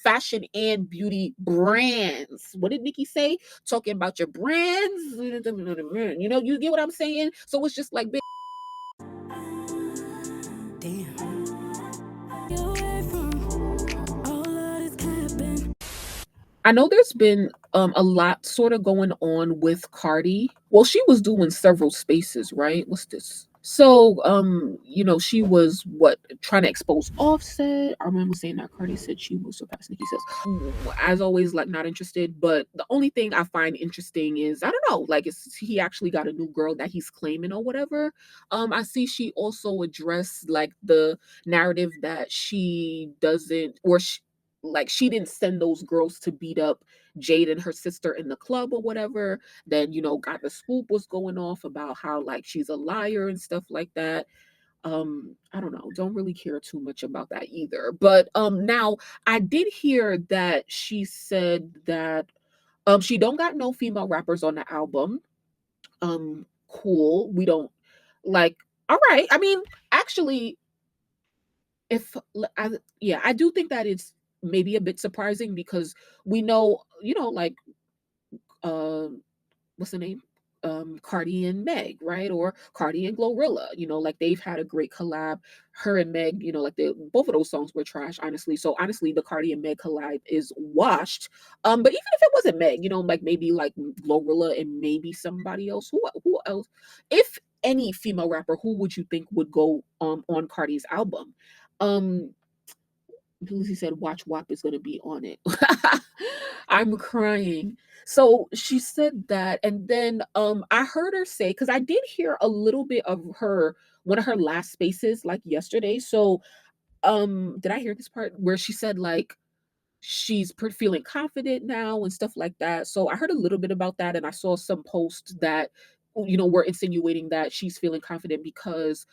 fashion and beauty brands. What did Nicki say? Talking about your brands. You know, you get what I'm saying? So it's just like, Damn. I know there's been a lot sort of going on with Cardi. Well, she was doing several spaces, right? What's this? So, you know, she was what trying to expose Offset. I remember saying that Cardi said she will surpass Nicki Sales. As always, like not interested. But the only thing I find interesting is I don't know, like he actually got a new girl that he's claiming or whatever. I see she also addressed like the narrative that she doesn't or like she didn't send those girls to beat up Jade and her sister in the club or whatever. Then, you know, got the scoop was going off about how like she's a liar and stuff like that. I don't know, don't really care too much about that either. But now I did hear that she said that she don't got no female rappers on the album. Cool. We don't like all right. I mean, actually, if I, yeah, I do think that it's maybe a bit surprising because we know, you know, like um what's the name? Cardi and Meg, right? Or Cardi and Glorilla, you know, like they've had a great collab. Her and Meg, you know, like they both of those songs were trash, honestly. So honestly, the Cardi and Meg collab is washed. But even if it wasn't Meg, you know, like maybe like Glorilla and maybe somebody else. Who else? If any female rapper, who would you think would go on Cardi's album? Um Lucy said, "Watch WAP is going to be on it." I'm crying. So she said that, and then I heard her say because I did hear a little bit of her one of her last spaces like yesterday. So did I hear this part where she said like she's feeling confident now and stuff like that. So I heard a little bit about that, and I saw some posts that you know were insinuating that she's feeling confident because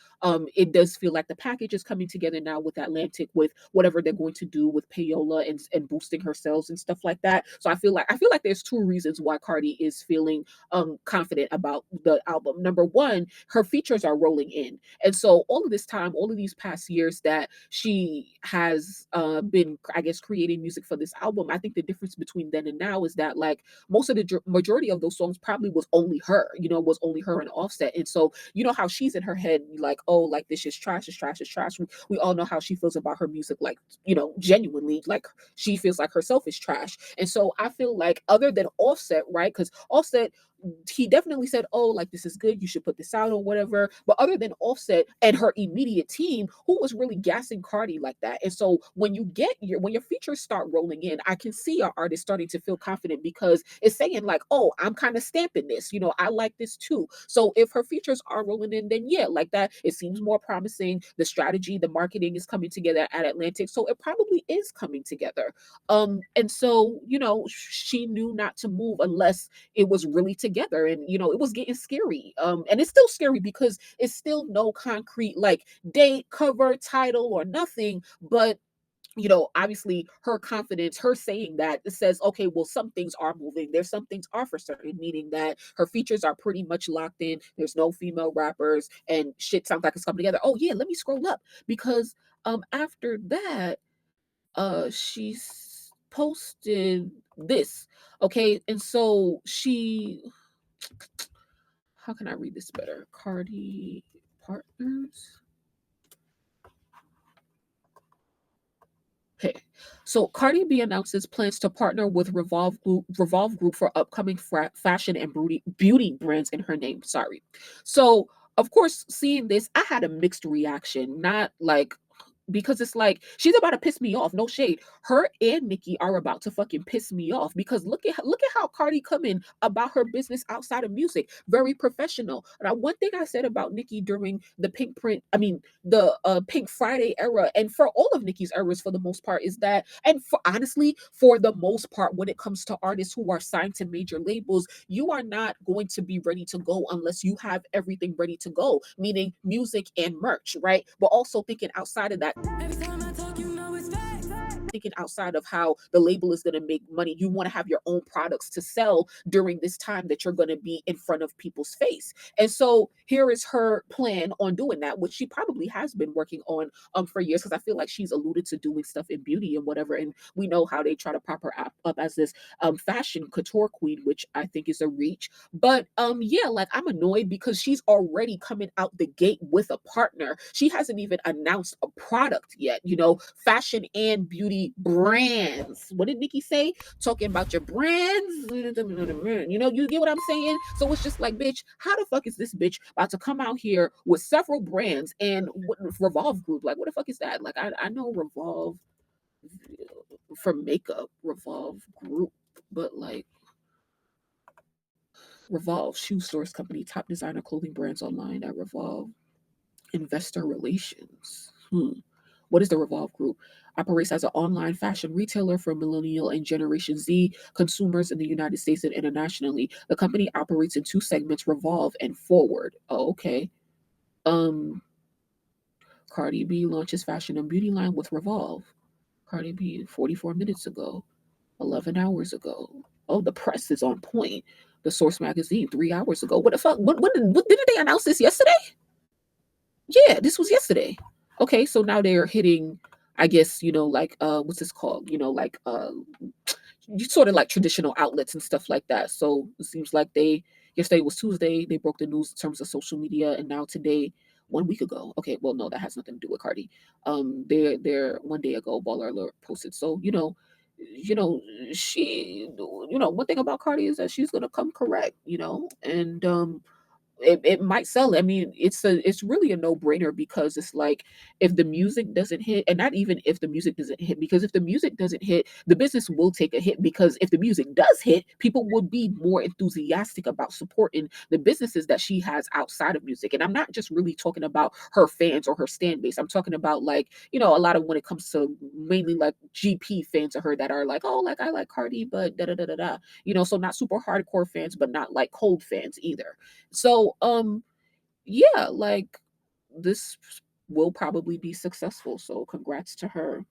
it does feel like the package is coming together now with Atlantic with whatever they're going to do with payola and boosting her sales and stuff like that. So I feel like there's two reasons why Cardi is feeling confident about the album. Number one, her features are rolling in, and so all of this time, all of these past years that she has been, I guess, creating music for this album, I think the difference between then and now is that like most of the majority of those songs probably was only her, you know, was only her and Offset. And so, you know how she's in her head, like, oh, like this is trash, is trash, is trash. We all know how she feels about her music, like, you know, genuinely, like she feels like herself is trash. And so I feel like other than Offset, right? Because Offset, he definitely said, "Oh, like this is good. You should put this out or whatever." But other than Offset and her immediate team, who was really gassing Cardi like that? And so when your features start rolling in, I can see our artist starting to feel confident because it's saying like, "Oh, I'm kind of stamping this. You know, I like this too." So if her features are rolling in, then yeah, like that, it seems more promising. The strategy, the marketing is coming together at Atlantic, so it probably is coming together. And so you know, she knew not to move unless it was really together, and you know it was getting scary, and it's still scary because it's still no concrete like date, cover, title, or nothing. But you know, obviously her confidence, her saying that, it says, okay, well, some things are moving. There's some things are for certain, meaning that her features are pretty much locked in. There's no female rappers and shit sounds like it's coming together. Oh yeah, let me scroll up because after that, she's posted this. Okay, and so she, how can I read this better? Cardi partners. Okay. So Cardi B announces plans to partner with Revolve Group for upcoming fashion and beauty brands in her name. Sorry. So of course, seeing this, I had a mixed reaction. Not like because it's like she's about to piss me off. No shade. Her and Nicki are about to fucking piss me off because look at how Cardi come in about her business outside of music. Very professional. Now, one thing I said about Nicki during the Pink Print, I mean the Pink Friday era, and for all of Nicki's eras for the most part, is that, and for honestly, for the most part, when it comes to artists who are signed to major labels, you are not going to be ready to go unless you have everything ready to go, meaning music and merch, right? But also thinking outside of that, thinking outside of how the label is going to make money. You want to have your own products to sell during this time that you're going to be in front of people's face. And so here is her plan on doing that, which she probably has been working on for years, because I feel like she's alluded to doing stuff in beauty and whatever. And we know how they try to prop her up as this fashion couture queen, which I think is a reach. But yeah, like I'm annoyed because she's already coming out the gate with a partner. She hasn't even announced a product yet, you know, fashion and beauty brands. What did Nikki say? Talking about your brands, you know, you get what I'm saying? So it's just like, bitch, how the fuck is this bitch about to come out here with several brands and Revolve Group? Like, what the fuck is that? Like, I know Revolve for makeup, Revolve Group, but like Revolve shoe stores company, top designer clothing brands online at Revolve, investor relations. What is the Revolve Group? Operates as an online fashion retailer for millennial and Generation Z consumers in the United States and internationally. The company operates in two segments, Revolve and Forward. Oh, okay. Cardi B launches fashion and beauty line with Revolve. Cardi B 44 minutes ago, 11 hours ago. Oh, the press is on point. The Source magazine 3 hours ago. What the fuck? What didn't they announce this yesterday? Yeah, this was yesterday. Okay, so now they're hitting, I guess, you know, like what's this called? You know, like sort of like traditional outlets and stuff like that. So it seems like they yesterday was Tuesday, they broke the news in terms of social media, and now today, 1 week ago. Okay, well, no, that has nothing to do with Cardi. They're 1 day ago, Baller Alert posted. So, you know, she one thing about Cardi is that she's gonna come correct, you know, and it might sell. I mean, it's really a no-brainer because it's like if the music doesn't hit, and not even if the music doesn't hit, because if the music doesn't hit, the business will take a hit, because if the music does hit, people will be more enthusiastic about supporting the businesses that she has outside of music. And I'm not just really talking about her fans or her stand base. I'm talking about, like, you know, a lot of when it comes to mainly like GP fans of her that are like, oh, like I like Cardi, but da da da da da. You know, so not super hardcore fans, but not like cold fans either. So, yeah, like this will probably be successful. So congrats to her.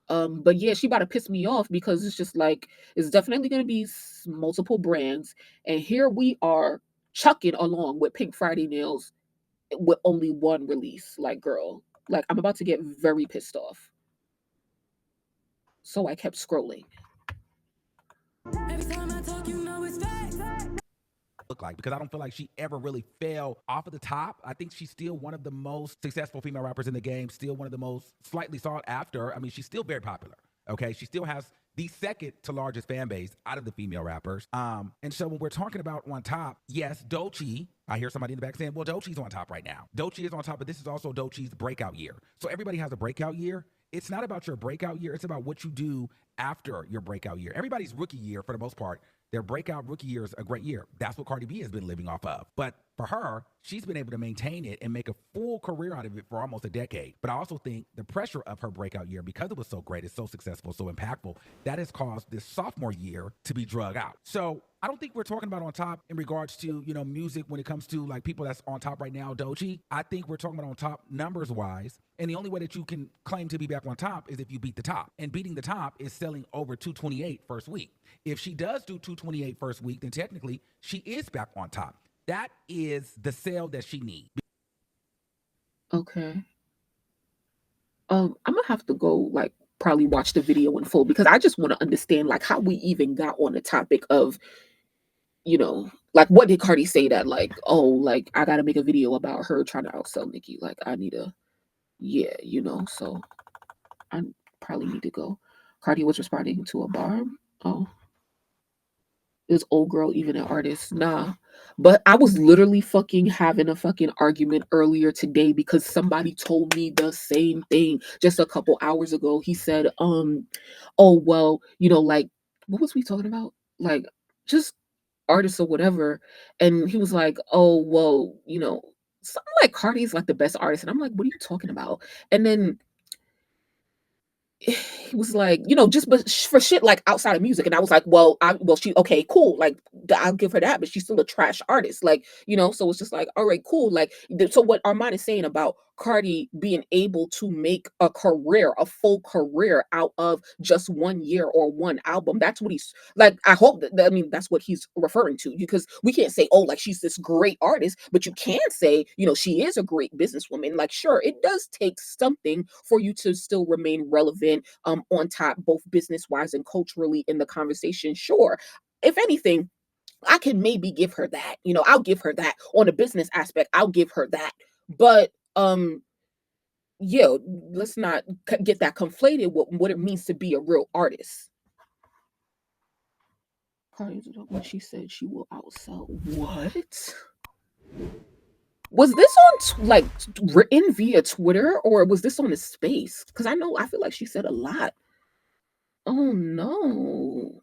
But yeah, she about to piss me off because it's just like it's definitely gonna be multiple brands, and here we are chucking along with Pink Friday nails with only one release. Like, girl, like I'm about to get very pissed off. So I kept scrolling. Every time I talk, you know it's facts. Look like, because I don't feel like she ever really fell off of the top. I think she's still one of the most successful female rappers in the game, still one of the most slightly sought after. I mean, she's still very popular. Okay, she still has the second to largest fan base out of the female rappers. And so when we're talking about on top, yes, Doechii. I hear somebody in the back saying, well, Doechii's on top right now. Doechii is on top, but this is also Doechii's breakout year. So everybody has a breakout year. It's not about your breakout year. It's about what you do after your breakout year. Everybody's rookie year, for the most part, their breakout rookie year is a great year. That's what Cardi B has been living off of. But for her, she's been able to maintain it and make a full career out of it for almost a decade. But I also think the pressure of her breakout year, because it was so great, it's so successful, so impactful, that has caused this sophomore year to be drug out. So I don't think we're talking about on top in regards to, you know, music when it comes to like people that's on top right now, Doechii. I think we're talking about on top numbers wise. And the only way that you can claim to be back on top is if you beat the top. And beating the top is selling over 228 first week. If she does do 228 first week, then technically she is back on top. That is the sale that she needs. Okay. I'm gonna have to go like probably watch the video in full because I just want to understand like how we even got on the topic of, you know, like what did Cardi say that like, oh, like I gotta make a video about her trying to outsell Nicki. Like I need a yeah, you know, so I probably need to go. Cardi was responding to a bar. Oh, is old girl even an artist? Nah. But I was literally fucking having a fucking argument earlier today because somebody told me the same thing just a couple hours ago. He said, oh well, you know, like what was we talking about? Like just artists or whatever. And he was like, oh well, you know, something like Cardi's like the best artist. And I'm like, what are you talking about? And then he was like, you know, just but for shit like outside of music. And I was like, well, she okay, cool. Like I'll give her that, but she's still a trash artist. Like, you know, so it's just like, all right, cool. Like, so what Armand is saying about Cardi being able to make a career, a full career out of just 1 year or 1 album. That's what he's like, I hope I mean, that's what he's referring to, because we can't say, "Oh, like, she's this great artist," but you can say, she is a great businesswoman. Like, sure, it does take something for you to still remain relevant, on top, both business-wise and culturally in the conversation, sure. If anything, I can maybe give her that. I'll give her that on a business aspect. I'll give her that. But yeah, let's not get that conflated with what it means to be a real artist. Cardi ended up when she said she will outsell. What? Was this on written via Twitter, or was this on a space? Because I feel like she said a lot. Oh no.